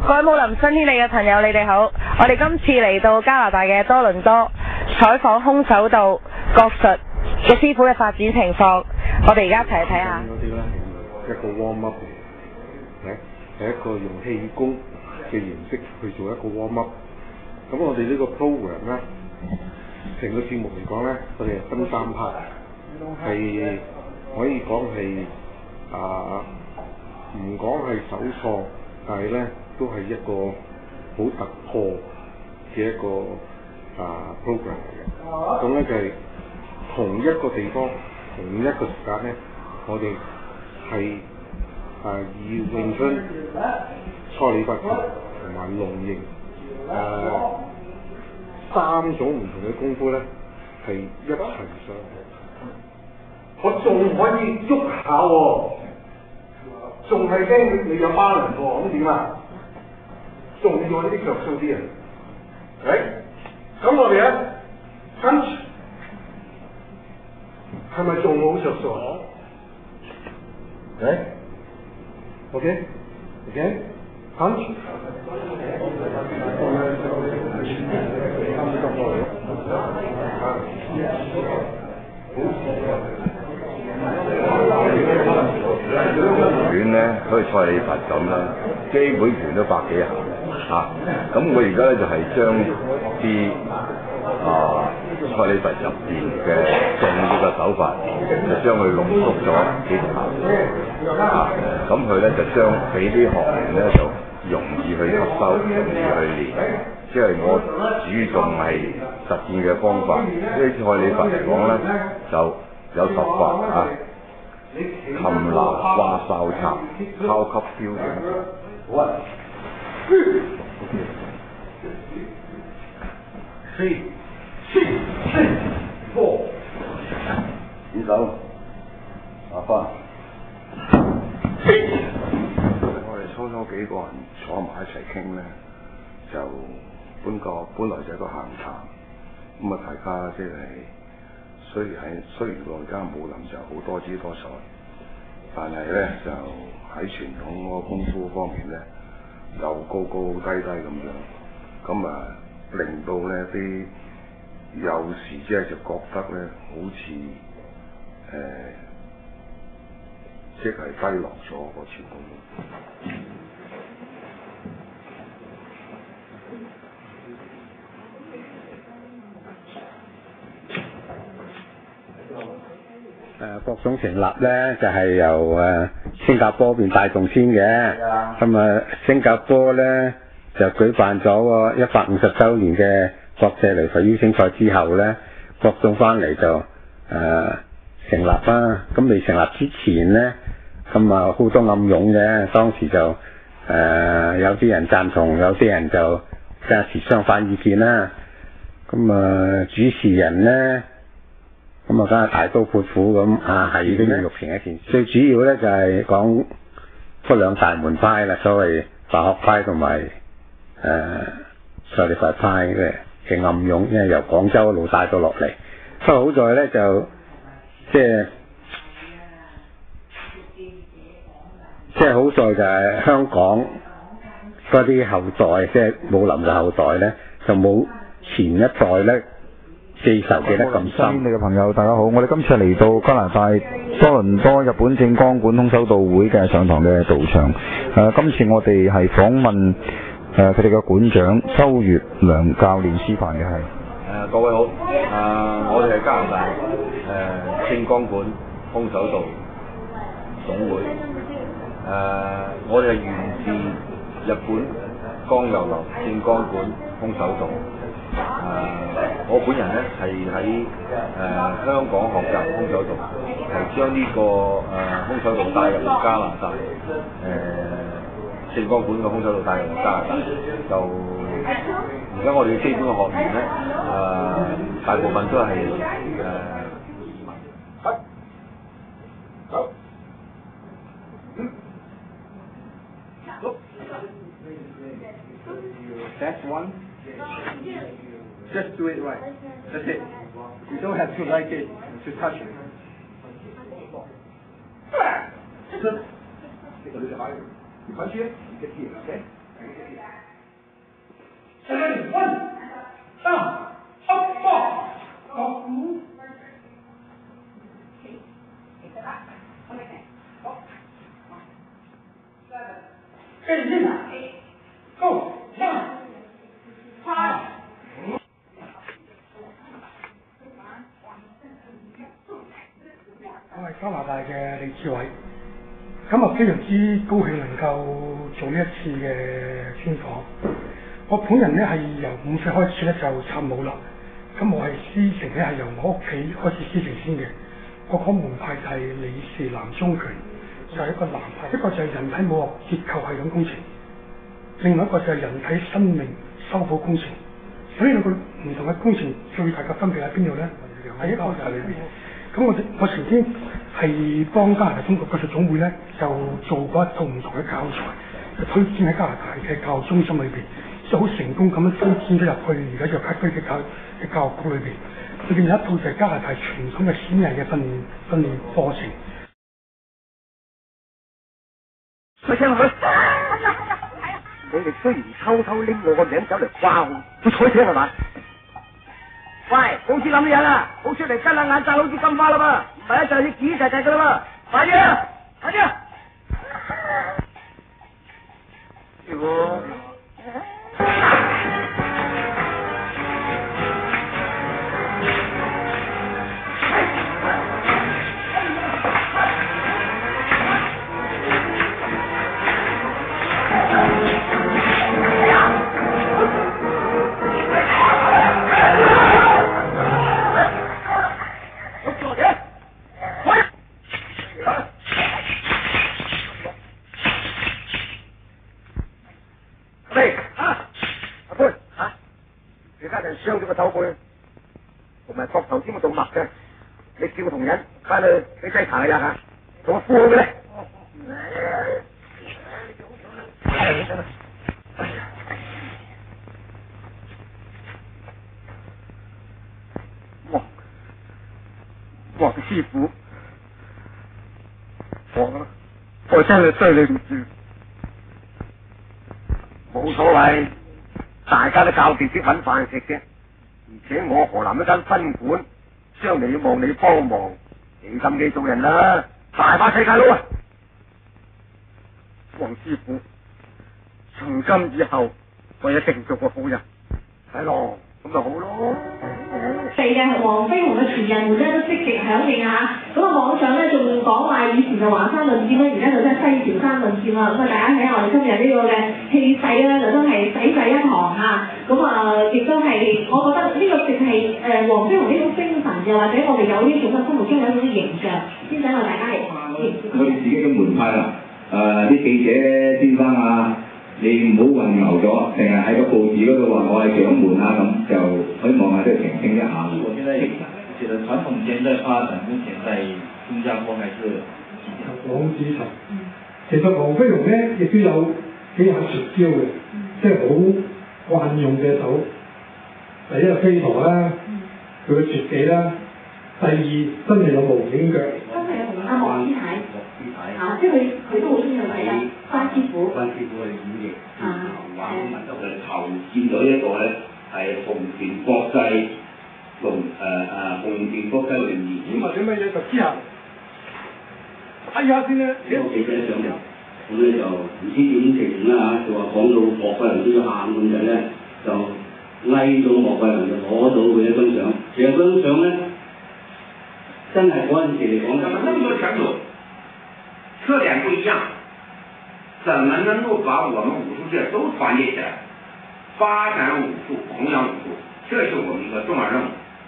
各位武林新天地嘅朋友，你哋好！我哋今次嚟到加拿大嘅多倫多採訪空手道國術嘅師傅嘅發展情況，我哋而家一齊去睇下。嗰啲咧一個 warm up 係一個用氣功嘅形式去做一個 warm up。咁我哋呢個 program 咧，成個節目嚟講咧，我哋係分3 part， 係可以講係唔講係首創，但係咧都係一個好突破嘅一個program 嚟嘅。咁咧就係同一個地方、同一個時間咧，我哋係以詠春、蔡李佛同埋龍形3種唔同嘅功夫咧，係一齊上嘅。我仲可以喐下喎，仲係驚你有balance喎，咁點啊？仲要呢啲着數啲人，咁我哋咧 punch 係咪仲好着數？OK punch。拳咧，好似蔡李佛咁啦，基本拳都100幾下咁我而家咧就係將啲蔡李佛入邊嘅重要嘅手法，就將佢濃縮咗幾下咁佢咧就將俾啲學員咧就容易去吸收，容易去練。即係我主重係實踐嘅方法。呢啲蔡李佛嚟講咧，就有10法擒拿掛哨插超級標準。好啊。3、4、點手，打翻。我哋初幾個人坐埋一齊傾咧，就本來就係個閒談，咁大家即係雖然我而家武林就好多姿多彩，但係咧就喺傳統嗰個功夫方面咧，又高高低低咁樣，咁令到咧啲有時即係就覺得咧好似即係低落咗個傳統。國種成立咧就係由新加坡邊帶動先嘅，咁新加坡咧就舉辦咗個150週年嘅國際擂台邀請賽之後咧，國種翻嚟就成立啦。咁未成立之前咧，咁好多暗湧嘅，當時就有啲人贊同，有啲人就有時相反意見啦。咁主持人咧。咁梗係大刀闊斧咁係都要玉成一件事。最主要咧就係講嗰2大門派啦，所謂白鶴派同埋蔡李佛派嘅暗湧，因為由廣州一路帶到落嚟。不過好在咧就即係好在就係香港嗰啲後代，即係武林嘅後代咧，就冇前一代咧。記仇記得咁深。你嘅朋友大家好，我哋今次嚟到加拿大多倫多日本正光館空手道會嘅上堂嘅道場。今次我哋係訪問佢哋嘅館長周月良教練師範嘅係。各位好，我哋係加拿大正光館空手道總會。我哋係源自日本江油樓正光館空手道。我本人咧係喺香港學習空手道，係將呢個空手道帶入加拿大，正光館嘅空手道帶入加拿大。就而家我哋嘅基本嘅學員咧，大部分都係That's one. Just do it right. That's it. You don't have to like it to touch it. 这个就是还有，你回去你可以，OK？加拿大嘅李志偉，咁啊非常之高興能夠做呢一次嘅專訪。我本人咧係由5歲開始咧就參武啦，咁我係師承咧係由我屋企開始師承先嘅。我講門派就係李氏南宗拳，就係一個南派，一個就係人體武學結構系統工程，另外一個就係人體生命修補工程。所以兩個唔同嘅工程最大嘅分別喺邊度咧？喺一個就係裏邊。咁我曾經係幫加拿大中國國術總會咧，就做過一套唔同嘅教材，就推薦喺加拿大嘅教育中心裏邊，即係好成功咁樣推薦咗入去而家約克區嘅教育局裏邊。裏邊有一套就係加拿大傳統嘅閃人嘅訓練課程。佢聽佢，你哋雖然偷偷拎我個名走嚟掛我，好彩聽係嘛？喂，好似咁嘅人啊，好出嚟跟下眼罩好似金花啦噃，唔係啊就要幾齊齊噶啦噃，快啲啊，快啲啊！師傅。傷咗個手背，同埋膊頭尖嗰度脈嘅，你叫個同人翻去俾劑茶佢呀嚇，同我敷好佢咧。黃師傅，我真係對你唔住，冇所謂，大家都教掂識揾飯食啫。而且我河南一間分館，將嚟要望你幫忙，你心機做人啦，大把世界佬啊！黃師傅，從今以後我一定做個好人，係咯，咁咪好咯。地嘅黃飛鴻嘅傳人們咧都積極響應啊！咁啊網上咧仲講話以前就華山論劍啦，而家就真係西樵山論劍啦。咁啊大家睇下我哋今日呢個嘅氣勢咧，就真係仔仔一堂嚇。咁啊亦都係，我覺得呢個淨係黃飛鴻呢種精神，又或者我哋有呢種嘅心目中有一種形象，先使我大家嚟我哋自己嘅門派啦，啲記者先生啊，你唔好混淆咗，成日喺個報紙嗰度話我係掌門啊咁，就希望啊即係澄清一下。我現在覺得傳統劍嘅發展目前在新加坡還是黃子成，其實黃飛鴻咧亦都有幾下絕招嘅，即係好慣用嘅手。第一係飛陀啦，佢嘅絕技啦；第二真係有無影腳。真係有阿莫師太，即係佢都好中意睇啊，關師傅去演繹話咁就頭見到一個咧係紅田國際紅田國際聯誼。咁或者乜嘢就之後睇下先啦。有記者上嚟，咁咧就唔知點情啦嚇，就話講到莫桂良都要喊咁就咧就拉咗莫桂良就攞到佢一張相。其實嗰張相咧真係嗰陣時嚟講，怎麼那麼多拳手，特點不一樣，怎麼能夠把我們武術界都團結起來，發展武術，弘揚武術，這是我們一個重要任務。